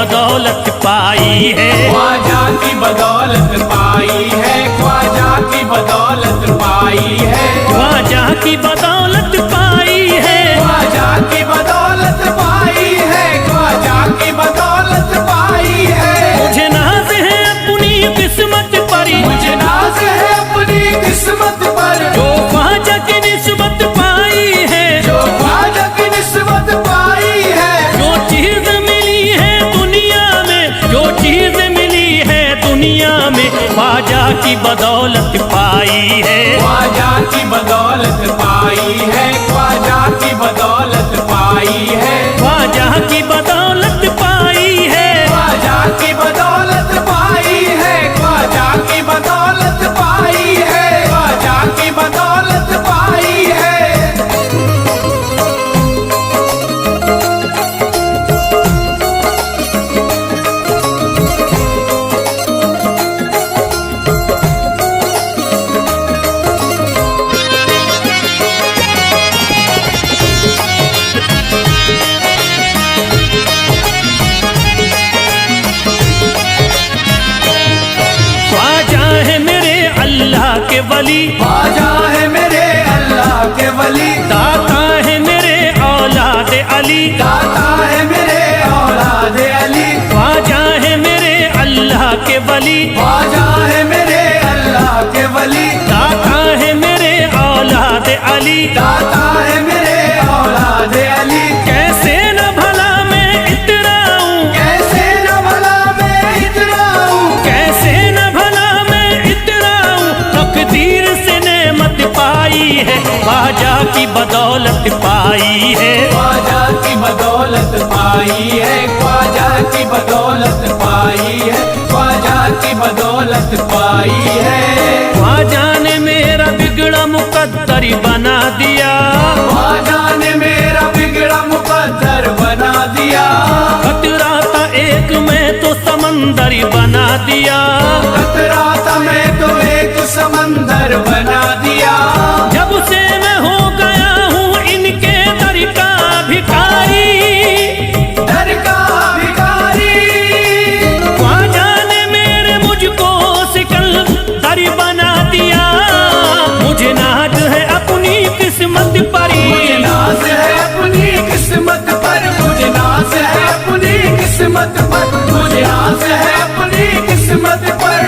बदौलत पाई है, ख्वाजा की बदौलत पाई है, ख्वाजा की बदौलत पाई है, ख्वाजा की बदौलत पाई है, ख्वाजा की बदौलत पाई है, ख्वाजा की बदौलत पाई है। मुझे नाज है अपनी किस्मत पर, मुझे नाज है अपनी किस्मत पर, जो ख्वाजा की निस्बत पाई है, जो ख्वाजा की निस्बत पाई है। जो चीज मिली है दुनिया में, जो चीज मिली है दुनिया में, ख्वाजा की बदौलत पाई है, ख्वाजा की बदौलत पाई है, ख्वाजा की बदौलत पाई है, ख्वाजा की बदौलत पाई है, ख्वाजा की बदौलत पाई है, ख्वाजा की बदौलत पाई है, ख्वाजा की बदौलत पाई है। ख्वाजा है मेरे अल्लाह के वली, ख्वाजा है मेरे अल्लाह के वली, दाता है मेरे औलाद अली, दाता है मेरे औलाद अली, ख्वाजा है मेरे अल्लाह के वली, ख्वाजा है मेरे अल्लाह के वली, दाता है मेरे औलाद अली, दाता है मेरे औलाद अली। कैसे न भला मैं इतराऊं, कैसे न भला मैं इतराऊं, कैसे न भला मैं इतराऊं, तकदीर से नेमत पाई है, ख्वाजा की बदौलत पाई है, ख्वाजा की बदौलत पाई है, ख्वाजा की बदौलत पाई है, ख्वाजा की बदौलत पाई है। ख्वाजा ने मेरा बिगड़ा मुकद्दर बना दिया, ख्वाजा ने मेरा बिगड़ा मुकद्दर बना दिया, खतरा था एक मैं तो समंदर बना दिया, खतरा था मैं तो एक समंदर बना दिया। जब से मैं हो गया हूँ इनके दर का भिखारी, दर का भिखारी, ख्वाजा ने मेरे मुझको सिकंदर बना दिया, मुझे नाज है अपनी किस्मत पर, मुझे नाज है अपनी किस्मत पर, मुझे नाज है अपनी किस्मत पर, मुझे नाज है अपनी किस्मत पर।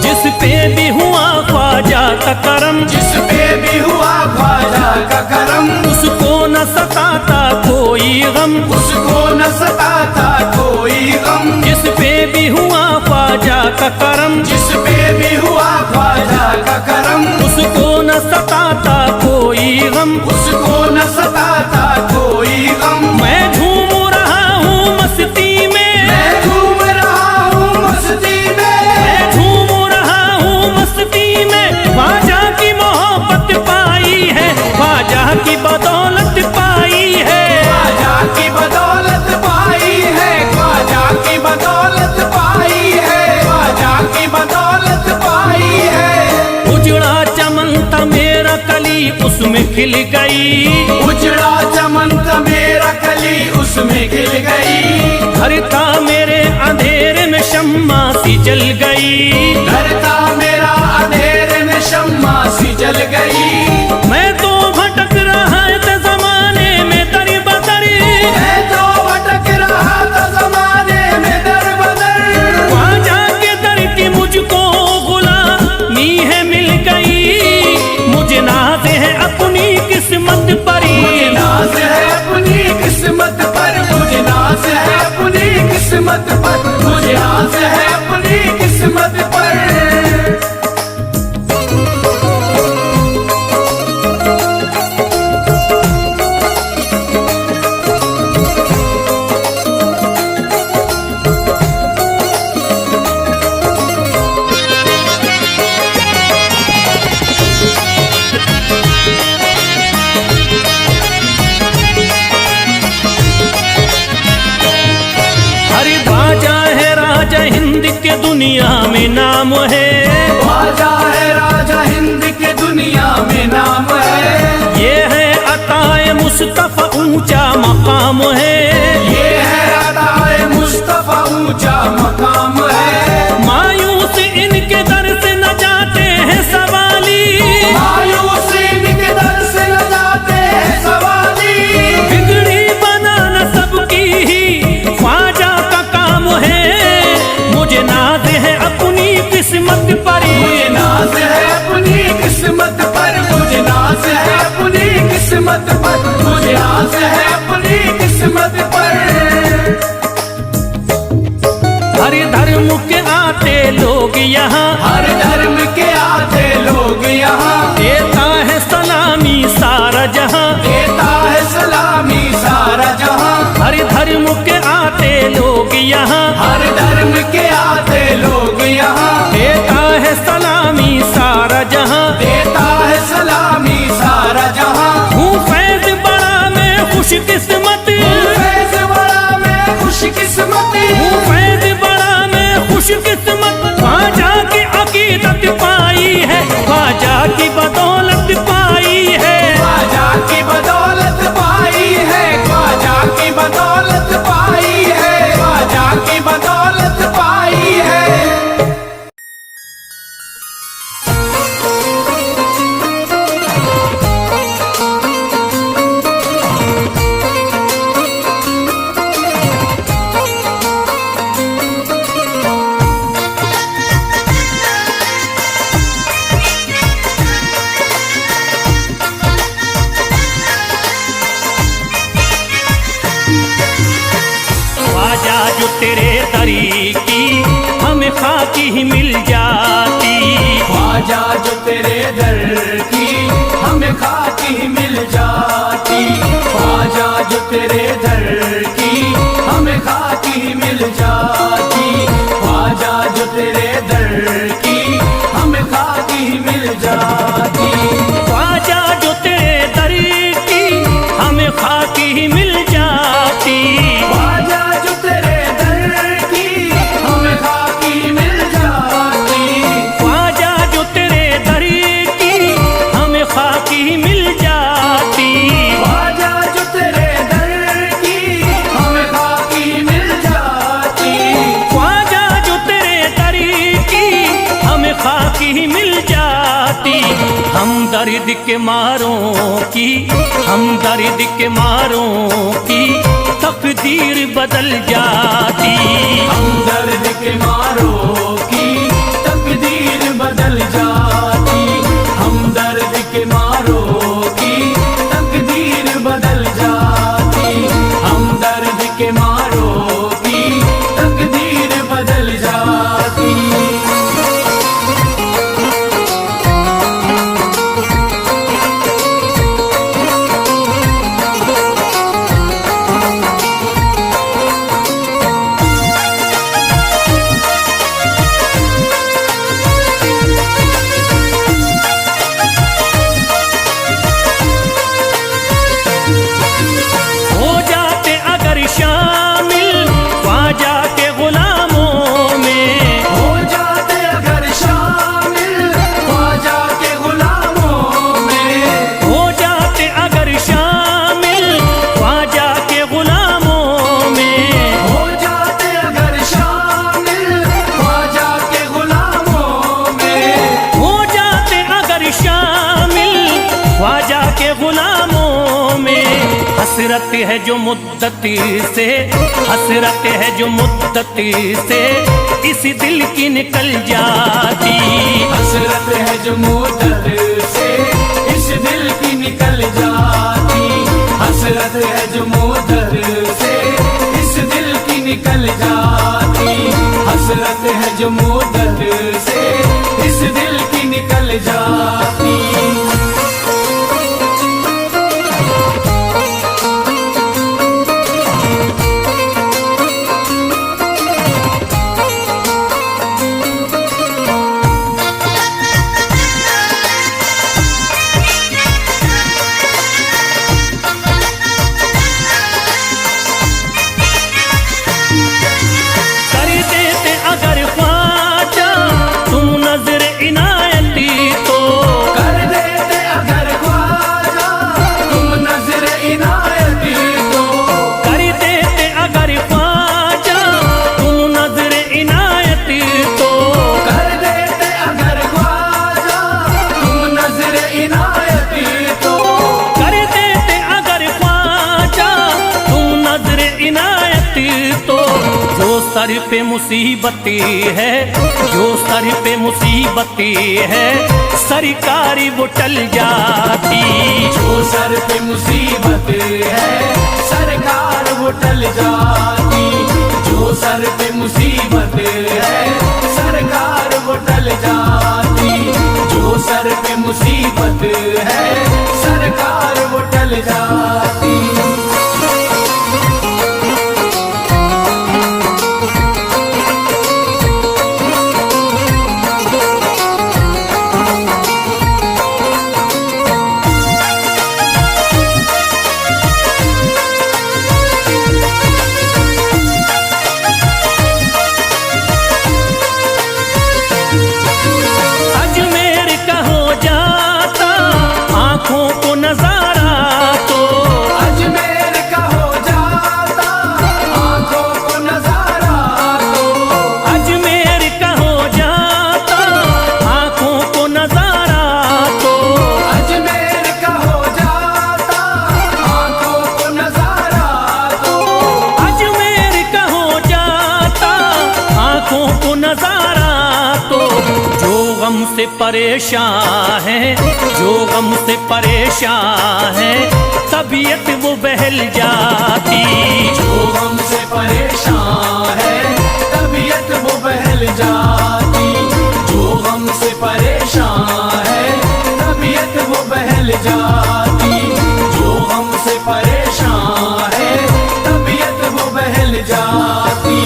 जिस पे भी हुआ ख्वाजा का करम, जिस पे भी हुआ ख्वाजा का करम, उसको न सताता कोई गम, उसको न सताता कोई गम। जिस पे भी हुआ ख्वाजा का करम, जिस पे भी हुआ ख्वाजा का करम, उसको न सताता कोई गम, उसको न सताता कोई गम। मैं झूम रहा हूँ मस्ती में, मैं झूम रहा हूँ मस्ती में, मैं झूम रहा हूँ मस्ती में, ख्वाजा की मोहब्बत पाई है, ख्वाजा की बदौलत पाई है, ख्वाजा की बदौलत पाई है, ख्वाजा की बदौलत पाई है, ख्वाजा की बदौलत पाई है। उजड़ा चमन था मेरा कली उसमें खिल गई, उजड़ा चमन था मेरा कली उसमें खिल गई, घर था मेरे अंधेरे में शम्मा सी जल गई, घर था मेरा अंधेरे में शम्मा सी जल गई। मैं तो भटक रहा था जमाने में दर बदर, मैं तो भटक रहा था जमाने में दर बदर, ख्वाजा के दर की मुझको गुलामी है मिल गई, मुझे नाज है अपनी किस्मत पर, मुझे नाज है अपनी किस्मत पर, मुझे नाज के दुनिया में नाम है, ख्वाजा है राजा हिंद के दुनिया में नाम है। ये है अताए मुस्तफा ऊंचा मकाम है, ये है अताए मुस्तफा ऊंचा मकाम है। मायूस इनके दर से न जाते हैं सवाली, मायूस इनके दर से न जाते हैं सवाली। बिगड़ी बनाना सबकी ही ख्वाजा का काम है। मुझे नाज है अपनी किस्मत पर, मुझे नाज है अपनी किस्मत पर, मुझे नाज है अपनी किस्मत पर, मुझे नाज है अपनी किस्मत पर। हर धर्म के आते लोग यहाँ, हर धर्म के आते लोग यहाँ, देता है सलामी सारा जहाँ, देता है सलामी सारा जहाँ। हर धर्म के आते लोग यहाँ, हर धर्म के आते लोग यहाँ, देता है सलामी सारा जहाँ, देता है सलामी सारा जहाँ। हूँ फैज बड़ा मैं खुशकिस्मत, फैज बड़ा मैं खुशकिस्मत, हूँ फैज बड़ा मैं खुशकिस्मत। ख्वाजा की अकीदत पाई है, ख्वाजा की बदौलत पाई है, ख्वाजा की बदौलत पाई है, ख्वाजा की बदौलत पाई है, ख्वाजा की बदौलत पाई है। ख्वाजा जो तेरे दरी की हमें खाकी ही मिल जाती, ख्वाजा जो तेरे दर की हमें खाकी मिल जाती, ख्वाजा जो तेरे दर की हमें खाकी मिल जाती, ख्वाजा जो तेरे दर की हमें खाकी मिल जाती। ख्वाजा जो तेरे दरी की हमें खाकी ही मिल जाती, ख्वाजा जो तेरे दर की हमें खाकी मिल जाती, ख्वाजा जो तेरे दरी की हमें खाकी ही मिल जाती, ख्वाजा जो तेरे दर की हमें खाकी मिल जाती, ख्वाजा जो तेरे दरी की हमें खाकी ही मिल जाती। हम दर्द के मारों की, हम दर्द के मारों की तकदीर बदल जाती, हम दर्द के मारों की तकदीर बदल जाती, हम दर्द के मारों की तकदीर बदल जाती, हम दर्द के मारों की तकदीर बदल जाती। हो जाते अगर शामिल ख्वाजा के गुलामों में, हो जाते अगर शामिल ख्वाजा के गुलामों में, हो जाते अगर शामिल ख्वाजा के गुलामों में, हो जाते अगर शामिल ख्वाजा के गुलामों में, हो जाते अगर शामिल ख्वाजा के गुलामों में। हसरत है जो मुद्दती से, हसरत है जो मुद्दती से इस दिल की निकल जाती, हसरत है जो मुद्दत से इस दिल की निकल जाती, हसरत है जो मुद्दत से इस दिल की निकल जाती, हसरत है जो मुद्दत से इस दिल की निकल जाती। कर देते अगर सर पे मुसीबती है, जो सर पे मुसीबती है, सरकारी वो टल जाती। जो सर पे मुसीबत है सरकार वो टल जाती। जो सर पे मुसीबत है सरकार वो टल जाती। जो सर पे मुसीबत है सरकार वो टल जाती। आँखों को नजारा तो अजमेर का हो जाता, आँखों को नजारा तो अजमेर का हो जाता, आँखों को नजारा तो अजमेर का हो जाता, आँखों को नजारा तो अजमेर का हो जाता, आँखों को नजारा तो। जो गम से परेशान है, जो गम से परेशान है, तबीयत वो बहल जाती। जो गम से परेशान है तबीयत वो बहल जाती। जो गम से परेशान है तबीयत वो बहल जाती। जो गम से परेशान है तबीयत वो बहल जाती।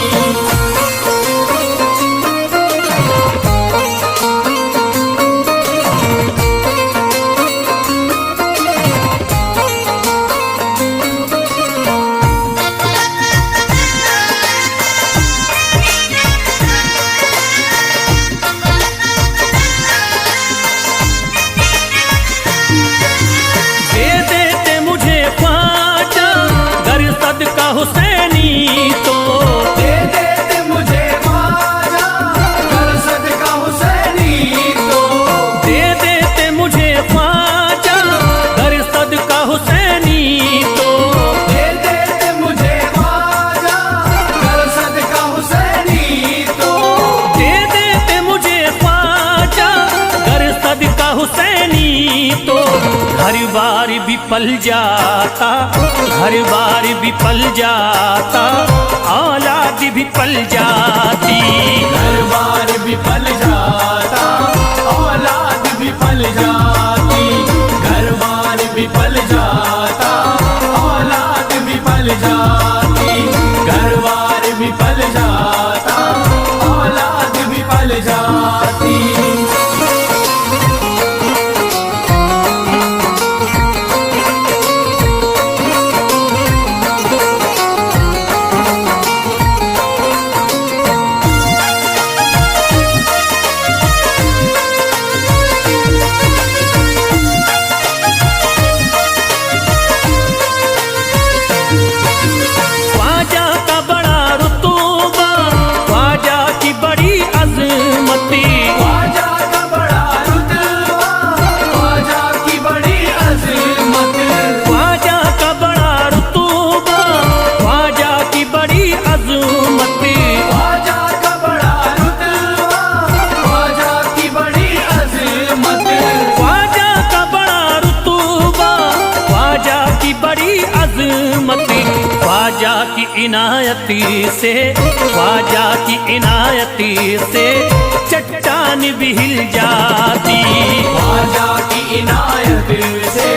हुसैनी तो दे देते मुझे ख्वाजा कर सदका हुसैनी तो। दे देते मुझे ख्वाजा कर सदका हुसैनी तो। दे देते मुझे ख्वाजा कर सदका हुसैनी तो। दे देते मुझे ख्वाजा कर सदका हुसैनी तो। घर बार भी पल जाता, घर बार भी पल जाता, औलाद भी पल जाती। घर बार भी पल जाता, औलाद भी पल जाती। घर बार भी पल जाता, औलाद भी पल जाती। घर बार भी पल जाता, औलाद भी पल जाती। ख्वाजा की इनायती से, ख्वाजा की इनायती से चट्टान भी हिल जाती। ख्वाजा की इनायत से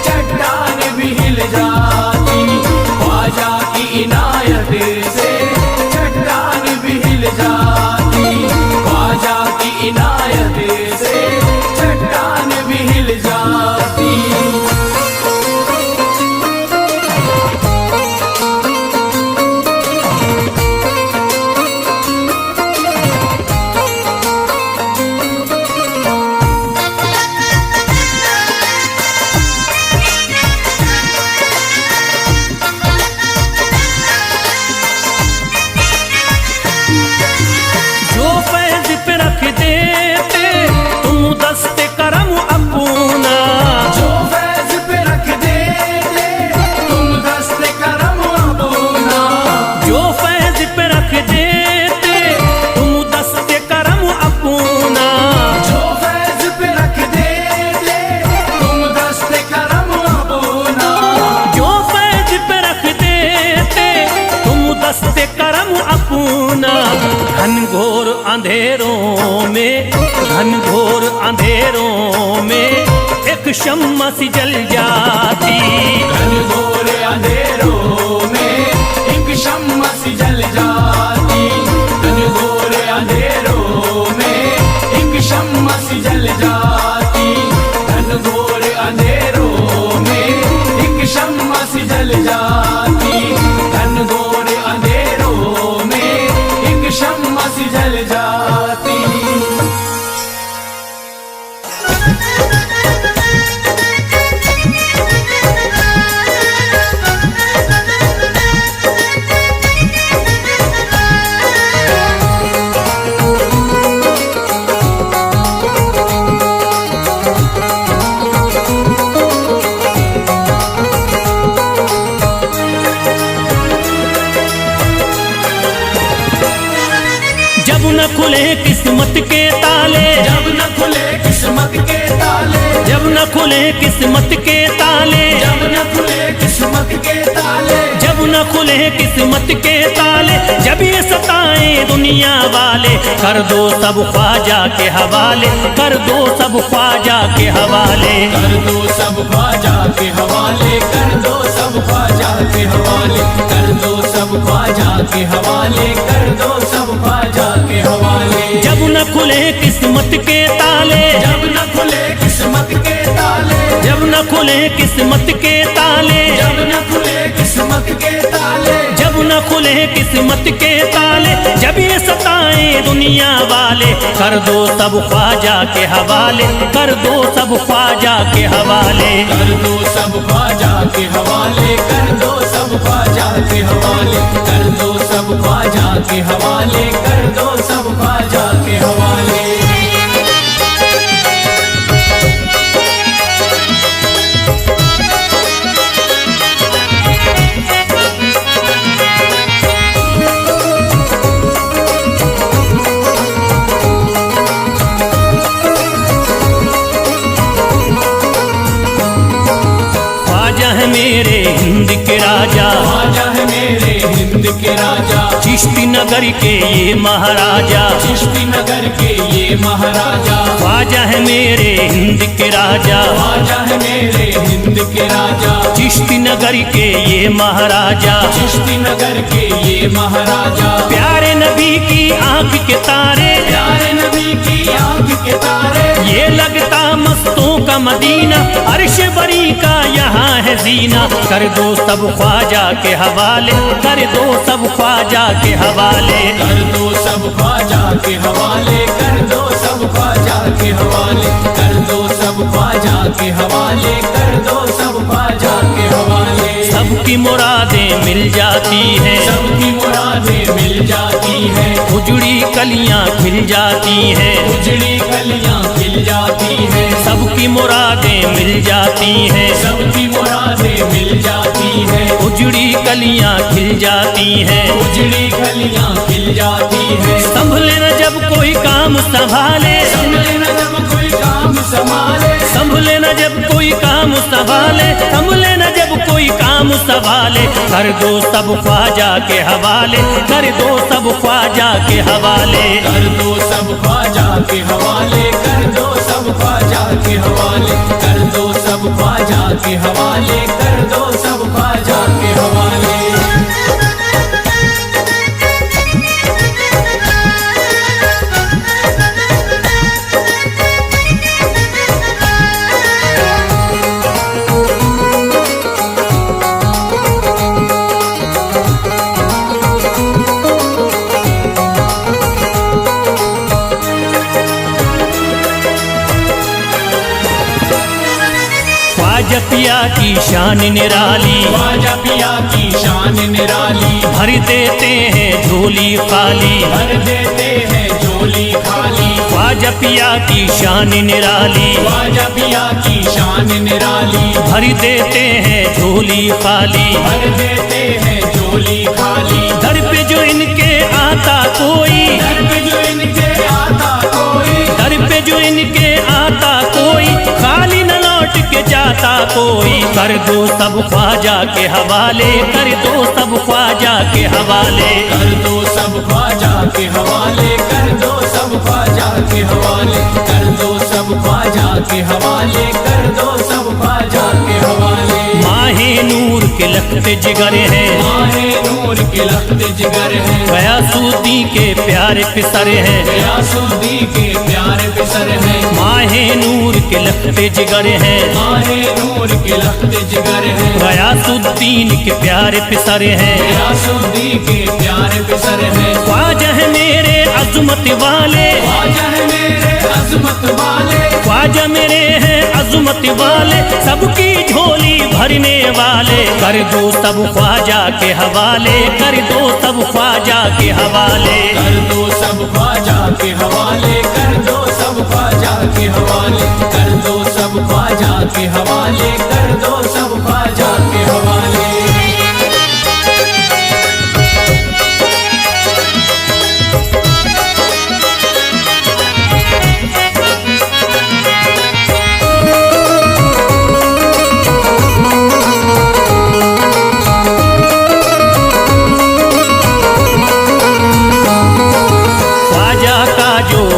चट्टान भी हिल जाती। ख्वाजा की इनायत से चट्टान भी हिल जाती। ख्वाजा की इनायत से चट्टान भी हिल जाती। अंधेरों में, घनघोर अंधेरों में एक शम्मा सी जल जाती। घनघोर अंधेरों में एक शम्मा सी जल जाती। घनघोर अंधेरों में एक शम्मा सी जल जाती। घनघोर अंधेरों में एक शम्मा सी जल जाती। घनघोर अंधेरों में एक शम्मा सी जल जाती। जब न खुले किस्मत के ताले, जब न खुले किस्मत के ताले, जब न खुले किस्मत के ताले, जब न खुले किस्मत के ताले, जब न खुले किस्मत के ताले, जब ये सताएं दुनिया वाले, कर दो सब ख्वाजा के हवाले, कर दो सब ख्वाजा के हवाले। कर दो सब ख्वाजा के हवाले, कर दो सब ख्वाजा के हवाले, कर दो सब ख्वाजा के हवाले, कर दो सब ख्वाजा के हवाले। जब न खुले किस्मत के ताले, जब न खुले किस्मत के ताले, जब न खुले किस्मत के ताले, जब न खुले किस्मत के ताले, जब न खुले किस्मत के ताले, जब ये सताएं दुनिया वाले, कर दो सब ख्वाजा के हवाले, कर दो सब ख्वाजा के हवाले। कर दो सब ख्वाजा के हवाले, कर दो सब ख्वाजा के हवाले, कर दो सब ख्वाजा के हवाले, कर दो सब ख्वाजा के हवाले। ख्वाजा है मेरे हिंद के राजा, ख्वाजा है मेरे हिंद के राजा, चिश्ती नगर के ये महाराजा, चिश्ती नगर के ये महाराजा। ख्वाजा है मेरे हिंद के राजा, ख्वाजा है मेरे हिंद के राजा, चिश्ती नगर के ये महाराजा, चिश्ती नगर के ये महाराजा। प्यारे नबी की आंख के तारे, प्यारे नबी की आंख के तारे, ये लगता मस्तों का मदीना, अर्श बरी का यहाँ है जीना। कर दो सब ख्वाजा के हवाले, कर दो सब ख्वाजा के हवाले। कर दो सब ख्वाजा के हवाले, कर दो सब ख्वाजा के हवाले, कर दो सब ख्वाजा के हवाले, कर दो सब ख्वाजा के हवाले। सबकी मुरादें मिल जाती हैं, सबकी मुरादें मिल जाती हैं, उजड़ी कलियां खिल जाती हैं, उजड़ी कलियां खिल जाती हैं। सबकी मुरादें मिल जाती हैं, सबकी मुरादें मिल जाती हैं, उजड़ी कलियां खिल जाती हैं, उजड़ी कलियां खिल जाती हैं। संभले न जब कोई काम संभाले, संभले न जब कोई काम संभाले, संभले न जब कोई काम संभाले, संभले न जब कोई काम संभाले। कर दो सब ख्वाजा के हवाले, कर दो सब ख्वाजा के हवाले। कर दो सब ख्वाजा के हवाले, कर दो सब ख्वाजा के हवाले, कर दो सब ख्वाजा के हवाले, कर दो सब ख्वाजा के हवाले। ख्वाजा पिया की शान निराली, ख्वाजा पिया की शान निराली, भर देते हैं झोली खाली, भर देते हैं झोली खाली। ख्वाजा पिया की शान निराली, ख्वाजा पिया की शान निराली, भर देते हैं झोली खाली, भर देते हैं झोली खाली। दर पे जो इनके आता कोई, दर पे जो इनके आता कोई, दर पे जो इनके आता कोई, खाली न लौट के जाता कोई, कर दो सब ख्वाजा के हवाले, कर दो सब ख्वाजा के हवाले। कर दो सब ख्वाजा के हवाले, कर दो सब ख्वाजा के हवाले, कर दो सब ख्वाजा के हवाले, कर दो सब ख्वाजा के हवाले। माहे नूर के लखते जिगर है, माहे नूर के लखते जिगर है, गयासुद्दीन के प्यारे पिसर है, गयासुद्दीन के प्यारे पिसर है। माहे नूर के लखते जिगर है, माहे नूर के लखते जिगर है, गयासुद्दीन के प्यारे पिसर है, गयासुद्दीन के प्यारे पिसर है। ख्वाजा है मेरे अज़मत वाले, ख्वाजा है मेरे अज़मत वाले, ख्वाजा मेरे हैं अज़मत वाले, सबकी झोली भरने वाले। कर दो सब ख्वाजा के हवाले, कर दो सब ख्वाजा के हवाले। कर दो सब ख्वाजा के हवाले, कर दो सब ख्वाजा के हवाले, कर दो सब ख्वाजा के हवाले, कर दो सब ख्वाजा के हवाले।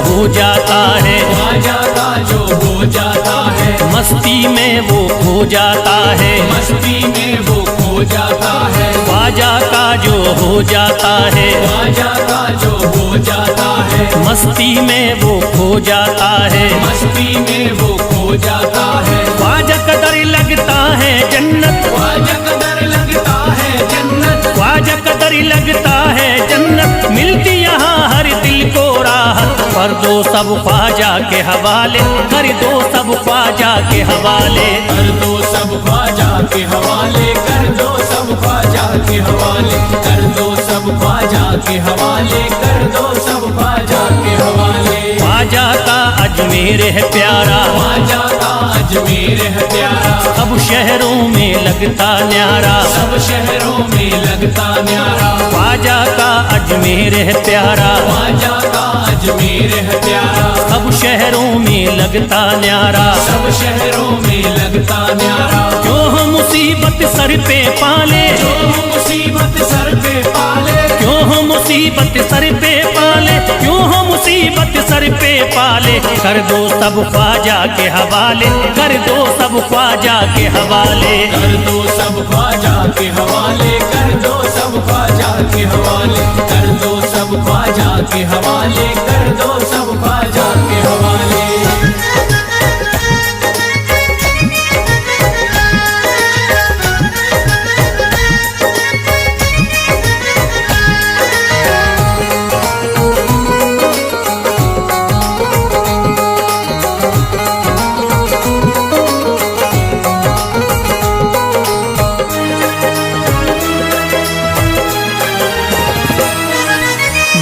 हो जाता है, ख्वाजा का जो हो जाता है, मस्ती में वो खो जाता है, मस्ती में वो खो जाता है। ख्वाजा का जो हो जाता है, ख्वाजा का जो हो जाता है, मस्ती में वो खो जाता है, मस्ती में वो खो जाता है। ख्वाजा कदर लगता है जन्नत, ख्वाजा कदर लगता है जन्नत, ख्वाजा कदर लगता है जन्नत, मिलती यहाँ हर दिल को राहत। कर दो सब ख्वाजा के हवाले, कर दो सब ख्वाजा के हवाले। कर दो सब ख्वाजा के हवाले, कर दो सब ख्वाजा के हवाले, कर दो सब ख्वाजा के हवाले, कर दो सब ख्वाजा के हवाले। ख्वाजा का अजमेर है प्यारा, ख्वाजा का अजमेर है प्यारा, सब शहरों में लगता न्यारा, सब शहरों में लगता न्यारा। ख्वाजा का अजमेर है प्यारा, ख्वाजा का अजमेर है प्यारा, सब शहरों में लगता न्यारा, सब शहरों में लगता न्यारा। क्यों हम मुसीबत सर पे पाले, जो मुसीबत सर पे पाले, क्यों हम मुसीबत सर पे पाले, क्यों हम मुसीबत सर पे पाले। कर दो सब ख्वाजा के हवाले, कर दो सब ख्वाजा के हवाले। कर दो सब ख्वाजा के हवाले, कर दो सब ख्वाजा के हवाले, कर दो सब ख्वाजा के हवाले, कर दो सब ख्वाजा के हवाले।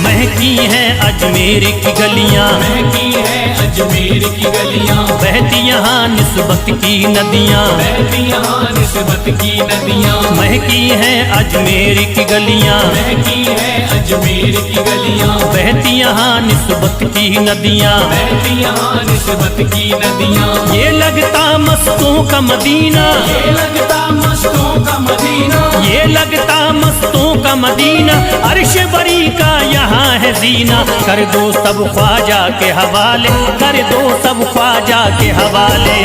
महकी हैं अजमेर की गलियां, महकी है अजमेर की गलियां, बहती यहाँ निस्बत की नदियाँ, बहती यहाँ निस्बत की नदियां। महकी हैं अजमेर की गलियां, महकी है अजमेर की गलियां, बहती यहाँ निस्बत की नदियाँ। बहती यहाँ निस्बत की नदियां। ये लगता मस्तों का मदीना, ये लगता मस्तों का मदीना, ये लगता मस्तों का मदीना, अर्श बरी का यहाँ है जीना। कर दो सब ख्वाजा के हवाले, कर दो सब ख्वाजा के हवाले।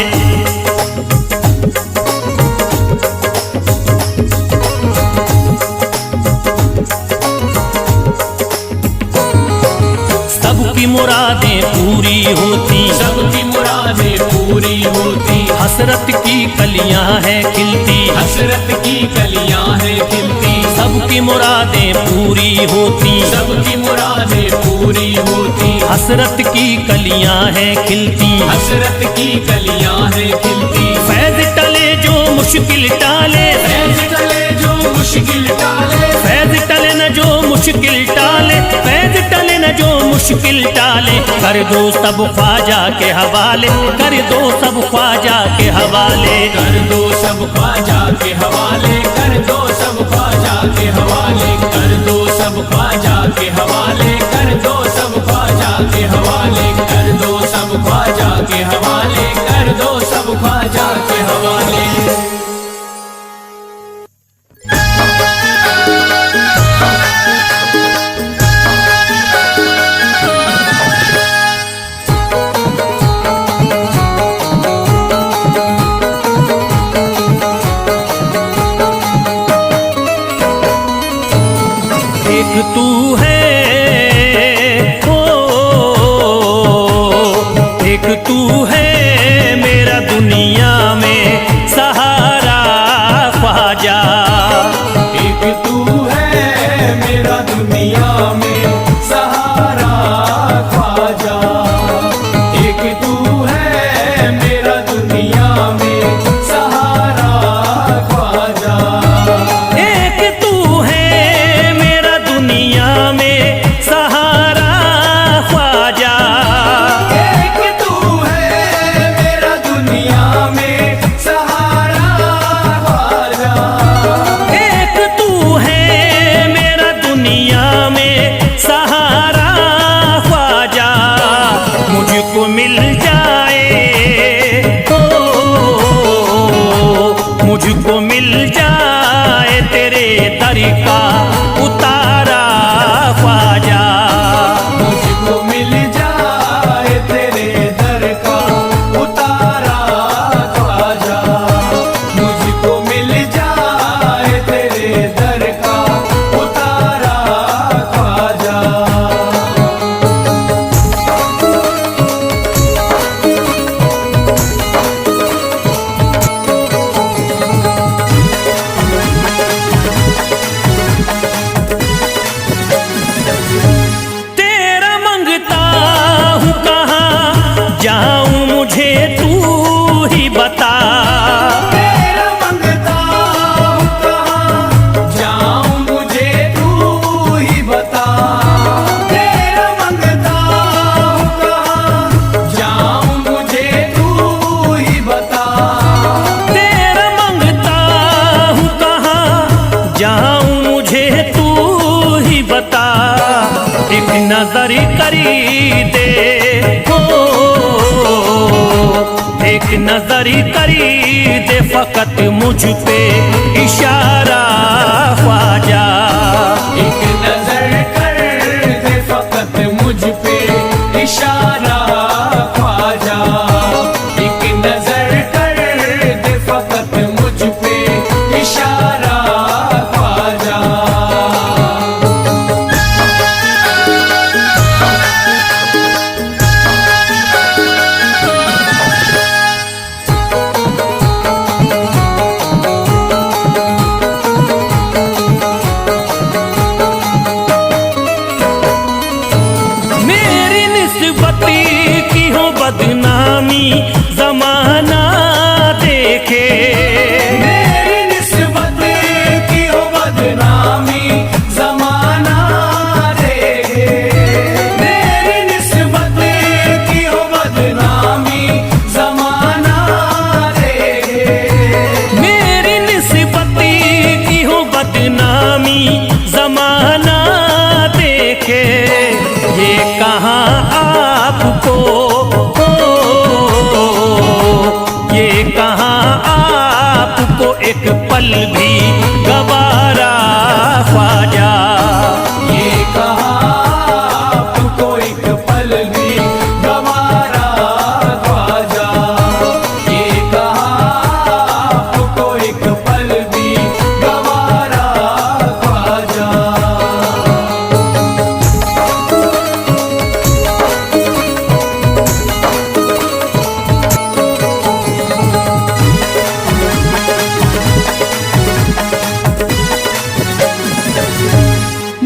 सबकी मुरादें पूरी होती, सबकी मुरादें पूरी होती, हसरत की कलियां हैं खिलती, हसरत की कलियां हैं खिलती। सबकी मुरादें पूरी होती, सबकी मुरादें पूरी होती, हसरत की कलियां हैं खिलती, हसरत की कलियां हैं खिलती। फैज टले जो मुश्किल टाले, फैज टले जो मुश्किल टाले, फैज टले न जो मुश्किल टाले, फैज टले न जो मुश्किल टाले। कर दो सब ख्वाजा के हवाले, कर दो सब ख्वाजा के हवाले। कर दो सब ख्वाजा के हवाले, कर दो सब ख्वाजा के हवाले, कर दो सब ख्वाजा के हवाले, कर दो सब ख्वाजा के हवाले, कर दो सब ख्वाजा के हवाले, कर दो सब ख्वाजा के एक तू है, ओ एक तू है मेरा दुनिया में सहारा ख्वाजा। एक तू है मेरा दुनिया में सहारा ख्वाजा। एक तू है मेरा दुनिया में सहारा ख्वाजा। एक तू है मेरा दुनिया में सहारा ख्वाजा। एक तू है मेरा दुनिया में सहारा ख्वाजा। एक तू है मेरा दुनिया में सहारा ख्वाजा। मुझको मिल जाए, ओ मुझको मिल जाए तेरे दर का उतारा ख्वाजा। मुझको मिल जाए तेरे दर का उतारा ख्वाजा। मुझको मिल जाए तेरे दर का उतारा ख्वाजा। तेरा मंगता हूँ कहाँ जाऊँ मुझे तू ही बता। तेरा मंगता हूँ कहाँ जाऊँ मुझे तू ही बता। तेरा मंगता हूँ कहाँ जाऊँ मुझे तू ही बता। तेरा मंगता हूँ कहाँ जाऊँ मुझे तू ही बता। एक नजर करी दे, हो एक नजर करी दे फकत मुझ पे इशारा ख्वाजा। एक नजर कर दे फकत मुझ पे इशारा ख्वाजा। एक नजर कर दे फकत मुझ पे इशारा ख्वाजा। मेरी निस्बती की हो बदनामी जमाना देखे। मेरी निस्बत की हो बदनामी जमाना देखे। मेरी निस्बत की हो बदनामी जमाना देखे। मेरी निस्बती की हो बदनामी जमाना देखे। ये कहाँ आपको, ये कहाँ आपको एक पल भी गवारा ख्वाजा। ये कहा आपको एक पल भी गवारा ख्वाजा। ये कहा आपको एक पल भी गवारा ख्वाजा।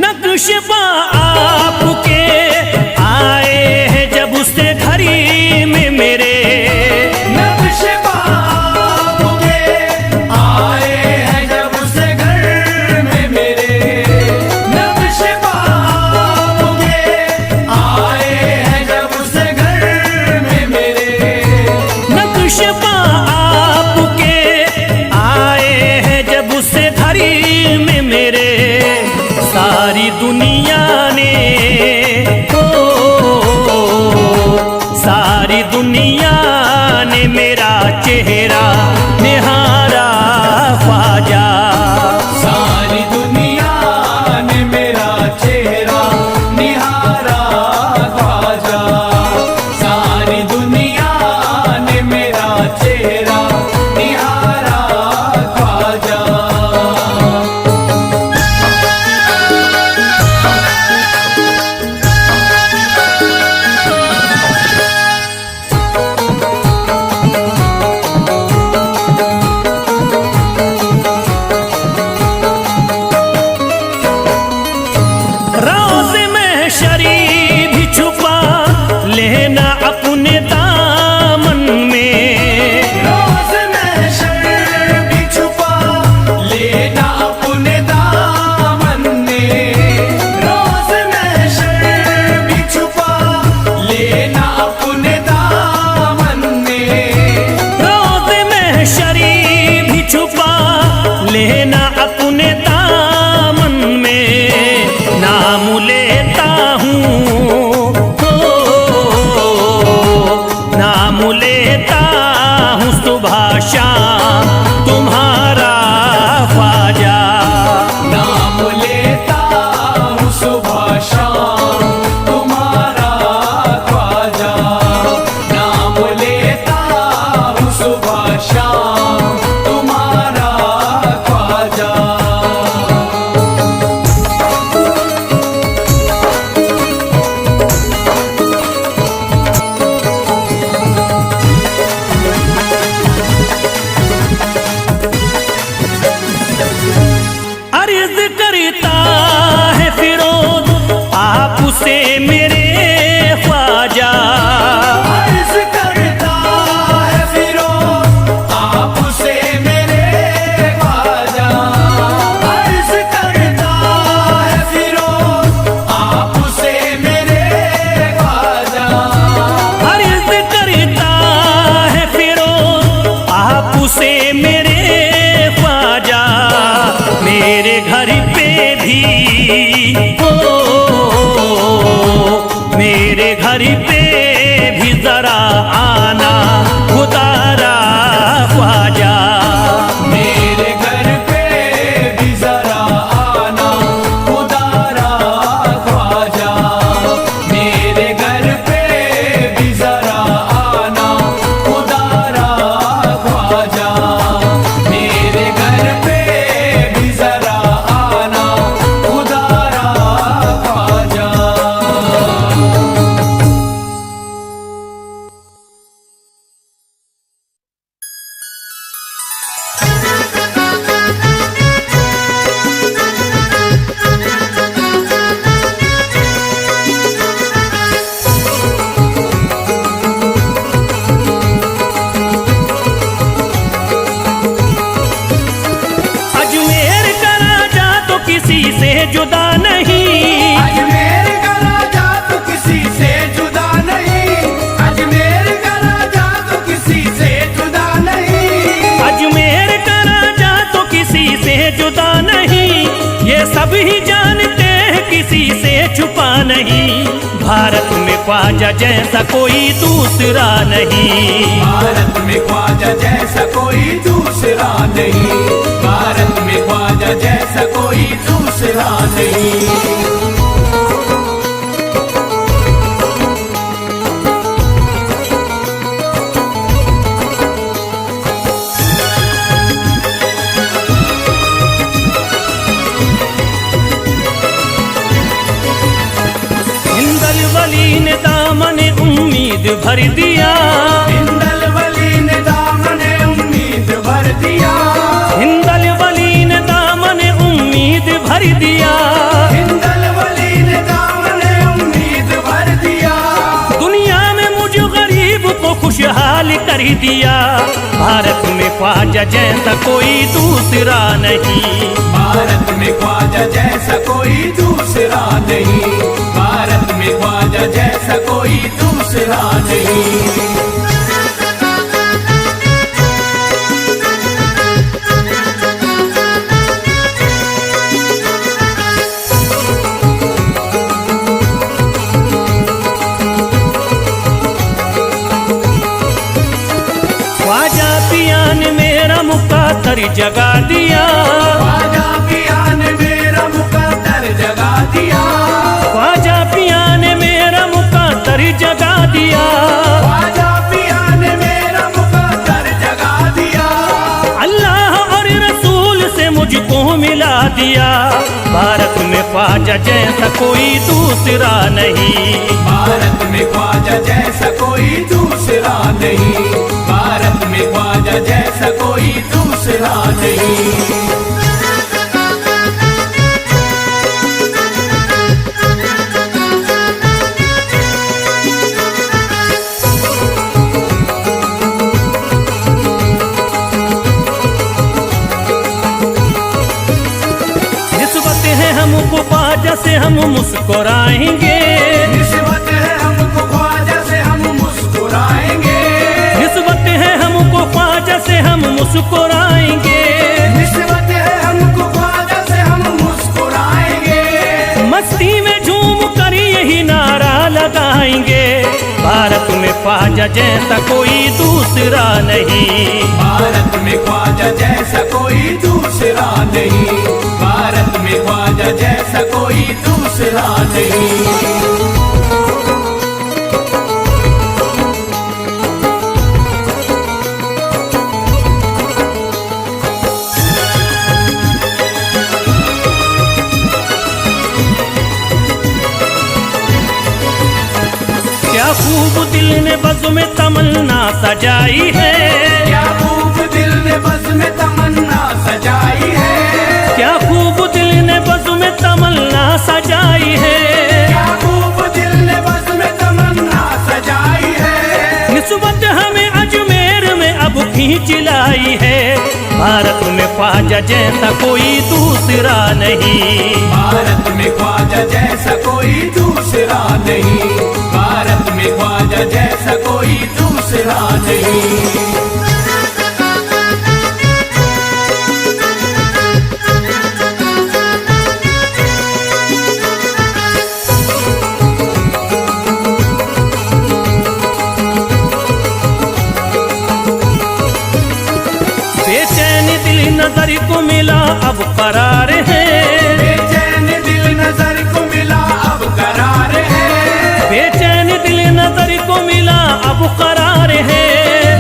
नक्शबा आपके आए हैं जब से घड़ी में मेरे। नक्शबा आपके आए हैं जब से घर में मेरे। नक्शबा आपके आए हैं जब से घर में मेरे। नक्शबा आपके आए हैं जब से घड़ी में मेरे। सारी दुनिया ने, ओ सारी दुनिया ने मेरा चेहरा निहारा ख्वाजा। सारी दुनिया ने मेरा चेहरा निहारा ख्वाजा। सारी दुनिया ने मेरा चेहरा निहारा ख्वाजा। नाम लेता हूँ, नाम लेता हूँ सुबह शाम तुम्हारा ख्वाजा। नाम लेता हूँ सुबह शाम तुम्हारा ख्वाजा। नाम लेता हूँ सुबह शाम तुम्हारा ख्वाजा। अर्ज करता है फिरोज आपसे मेरे ख्वाजा। अर्ज करता है फिरोज आपसे मेरे ख्वाजा। अर्ज करता है फिरोज आपसे मेरे ख्वाजा। अर्ज करता है फिरोज आपसे मेरे ख्वाजा। मेरे घर पे भी मेरे घर पे भी जरा आना खुदारा ख्वाजा। मेरे घर पे भी जरा आना खुदारा ख्वाजा। मेरे घर पे भी जरा आना खुदारा ख्वाजा। मेरे घर पे भी जरा आना खुदारा ख्वाजा। अजमेर का राजा तो किसी से जुदा नहीं। अजमेर का राजा तो किसी से जुदा नहीं। अजमेर का राजा तो किसी से जुदा नहीं। अजमेर का राजा तो किसी से जुदा नहीं। ये सब ही जानते हैं किसी से छुपा नहीं। भारत में ख्वाजा जैसा कोई दूसरा नहीं। भारत में ख्वाजा जैसा कोई दूसरा नहीं। भारत में ख्वाजा जैसा कोई दूसरा नहीं। हिंदल वली ने दामन उम्मीद भर दिया। हिंदल वली ने दामन उम्मीद भर दिया। हिंदल वली ने दामन उम्मीद भर दिया। हिंदल वली ने दामन उम्मीद भर दिया। दुनिया में मुझ गरीब को खुशहाल कर दिया। भारत में ख्वाजा जैसा कोई दूसरा नहीं। भारत में ख्वाजा जैसा कोई दूसरा नहीं। भारत में ख्वाजा जैसा कोई दूसरा नहीं। ख्वाजा पिया ने मेरा मुकातर जगा दिया। ख्वाजा पिया ने मेरा मुकद्दर जगा दिया। ख्वाजा पिया ने मेरा मुकातर जगा दिया। ख्वाजा पिया ने मेरा मुकद्दर जगा दिया। अल्लाह और रसूल से मुझको मिला दिया। भारत में ख्वाजा जैसा कोई दूसरा नहीं। भारत में ख्वाजा जैसा कोई दूसरा नहीं। भारत में ख्वाजा जैसा कोई दूसरा नहीं। निस्बत है हमको ख्वाजा से हम मुस्कुराएंगे। निस्बत है हमको ख्वाजा से हम मुस्कुराएंगे। निस्बत है हमको ख्वाजा से हम मुस्कुराएंगे। निस्बत है हमको ख्वाजा से हम मुस्कुराएंगे। मस्ती में ख्वाजा जैसा कोई दूसरा नहीं। भारत में ख्वाजा जैसा कोई दूसरा नहीं, भारत में ख्वाजा जैसा कोई दूसरा नहीं। क्या खूब दिल ने बज़्म में तमन्ना सजाई है, क्या खूब दिल ने बज़्म में तमन्ना सजाई है, क्या खूब दिल ने बज़्म में तमन्ना सजाई है, क्या खूब दिल ने बज़्म में तमन्ना सजाई है। निस्बत हमें अजमेर में अब खींच लाई है, भारत में ख्वाजा जैसा कोई दूसरा नहीं। भारत में ख्वाजा जैसा कोई दूसरा नहीं, भारत में ख्वाजा जैसा कोई दूसरा नहीं। बेचैन दिल नजर को मिला अब करार है, बेचैन दिल नजर को मिला अब करार है, बेचैन दिल नजर को मिला अब करार है,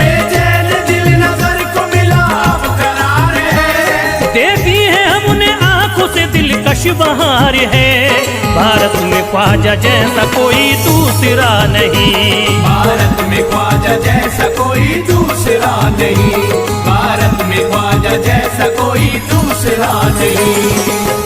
बेचैन दिल नजर को मिला अब करार है। देखी है हमने आंखों से दिलकश बहार है, भारत में ख्वाजा जैसा कोई दूसरा नहीं। भारत में ख्वाजा जैसा कोई दूसरा नहीं, भारत में ख्वाजा जैसा कोई दूसरा नहीं।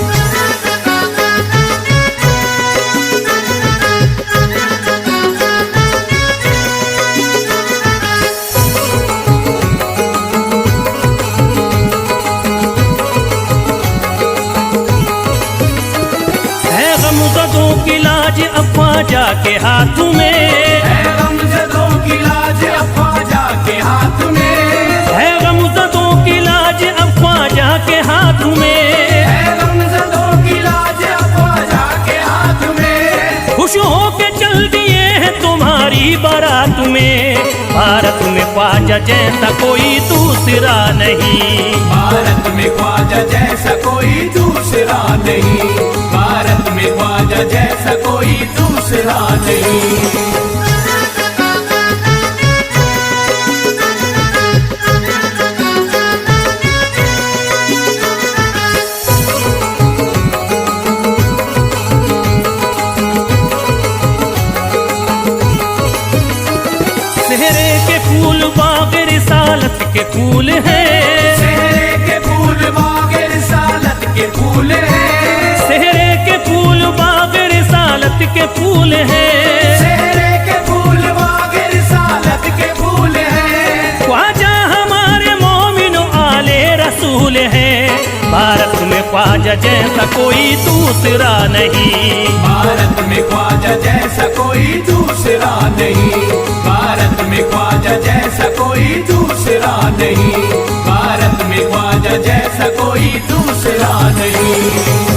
गमज़दों की लाज अब ख्वाजा के हाथ में है, गमज़दों की लाज अब ख्वाजा के हाथ में है, गमज़दों की लाज अब ख्वाजा के हाथ में है, गमज़दों की लाज अब ख्वाजा के हाथ में। खुश हो के चल दिए हैं तुम्हारी बारात में, भारत में ख्वाजा जैसा कोई दूसरा नहीं। भारत में ख्वाजा जैसा कोई दूसरा नहीं, भारत में ख्वाजा जैसा कोई दूसरा नहीं। सेहरे के फूल बाग रिसालत के फूल हैं, सेहरे के फूल बाग रिसालत के फूल हैं, सेहरे के फूल बाग रिसालत के फूल हैं, सेहरे के फूल बाग रिसालत के फूल हैं। ख्वाजा हमारे मोमिनो आले रसूल हैं, भारत में ख्वाजा जैसा कोई दूसरा नहीं। भारत में ख्वाजा जैसा कोई दूसरा नहीं, भारत में ख्वाजा जैसा कोई दूसरा नहीं, भारत में ख्वाजा जैसा कोई दूसरा नहीं।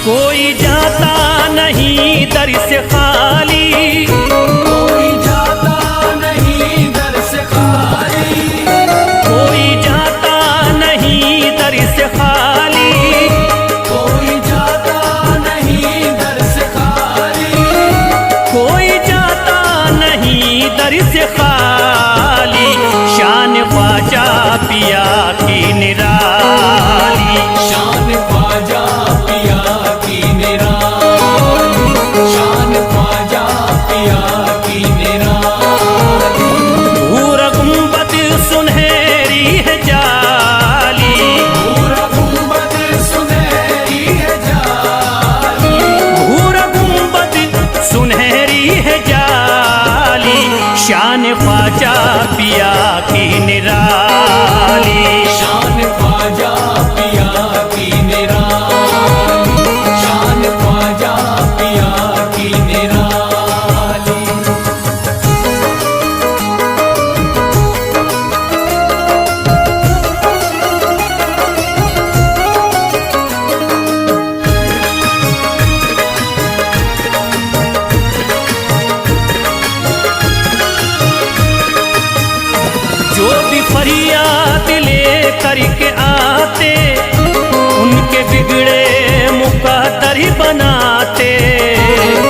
कोई जाता नहीं दर से खाली, कोई जाता नहीं दर से खाली, कोई जाता नहीं दर से खाली, कोई जाता नहीं दर से खाली, कोई जाता नहीं दर से खाली, शान ख्वाजा पिया की निराली, शान ख्वाजा पिया की निराली, शान ख्वाजा पिया की निराली। पूरा गुंबद सुनहरी है जाली, पूरा गुंबद सुनहरी है जाली, पूरा गुंबद सुनहरी है जाली, शान फरियाद ले करके आते, उनके बिगड़े मुकद्दर बनाते।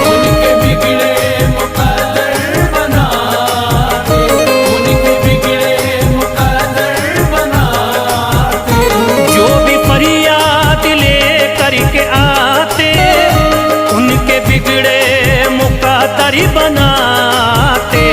उनके बिगड़े मुकद्दर बनाते, उनके बिगड़े मुकद्दर बनाते। जो भी फरियाद ले करके आते, उनके बिगड़े मुकद्दर बनाते।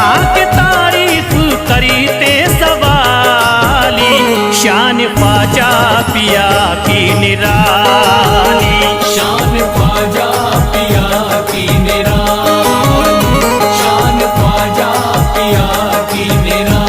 आके तारीफ करते सवाली, शान ख्वाजा पिया की निराली। शान ख्वाजा पिया की निराली, शान ख्वाजा पिया की निराली।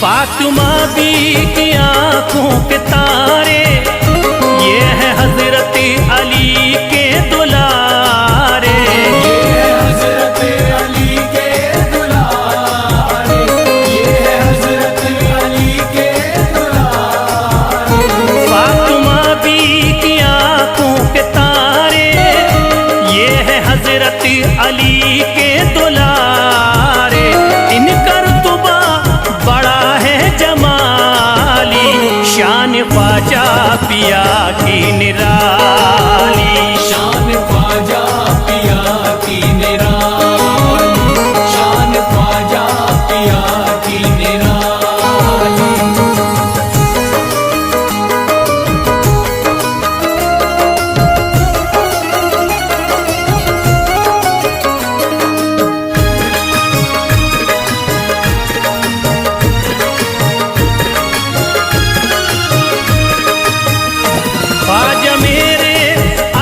फातिमा बी की आंखों के तारे, ये है हजरत अली के दुलारे। ये है हजरत अली के दुलारे, ये है हजरत अली के दुलारे। फातिमा बी की आंखों के तारे, ये है हजरत अली के दुलारे। इनका रुतबा बड़ा है जमाली, शान ख्वाजा पिया की निराली। शान ख्वाजा पिया की निराली, शान ख्वाजा पिया की निराली। ख्वाजा मेरे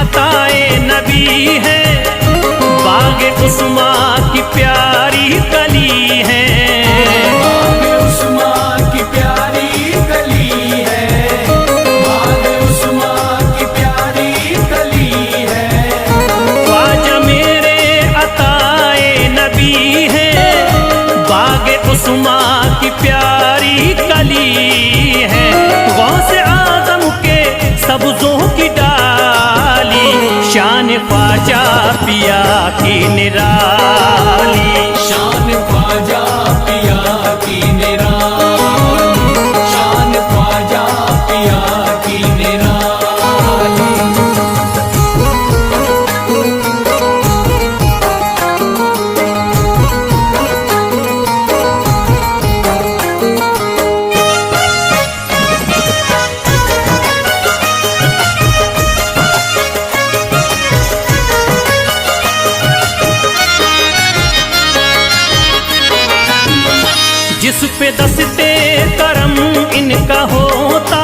अताए नबी है, बाग उस्मा की प्यारी कली है। बाग उस्मा की प्यारी कली है, बाग उस्मा की प्यारी कली है। ख्वाजा मेरे अताए नबी है, बाग उस्मा की प्यारी कली है। गौस आजम के सब्जों की डाली, शान ख्वाजा पिया की निराली। शान ख्वाजा पिया की निराली, शान ख्वाजा पिया की निराली। जिस पे दस्ते करम इनका होता,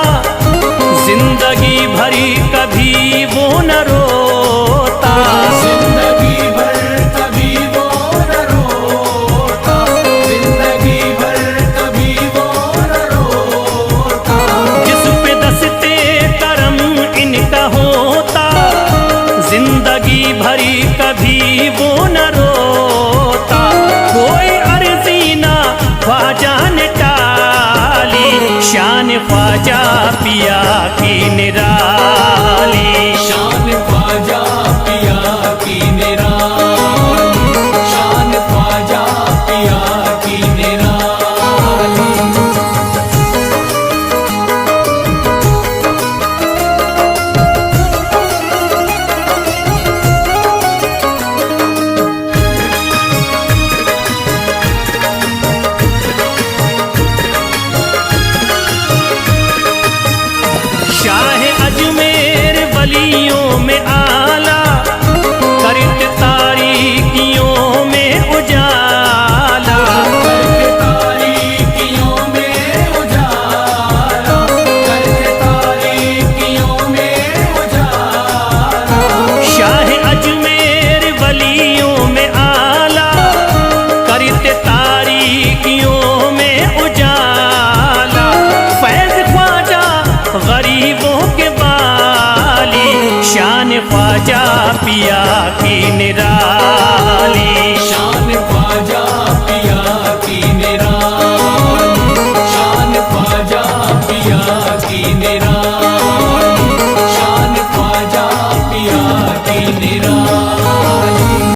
जिंदगी भरी कभी वो न रोता। जिंदगी भर कभी वो न रोता, जिंदगी भर कभी वो न रोता। जिस पे दस्ते करम इनका होता, जिंदगी भरी कभी वो न रोता। कोई अर्जी ना ख्वाजा ने टाली, शान ख्वाजा पिया की निराली। शान ख्वाजा पिया की निराली, शान ख्वाजा पिया की निराली। शाह सजा पिया की निराली। शान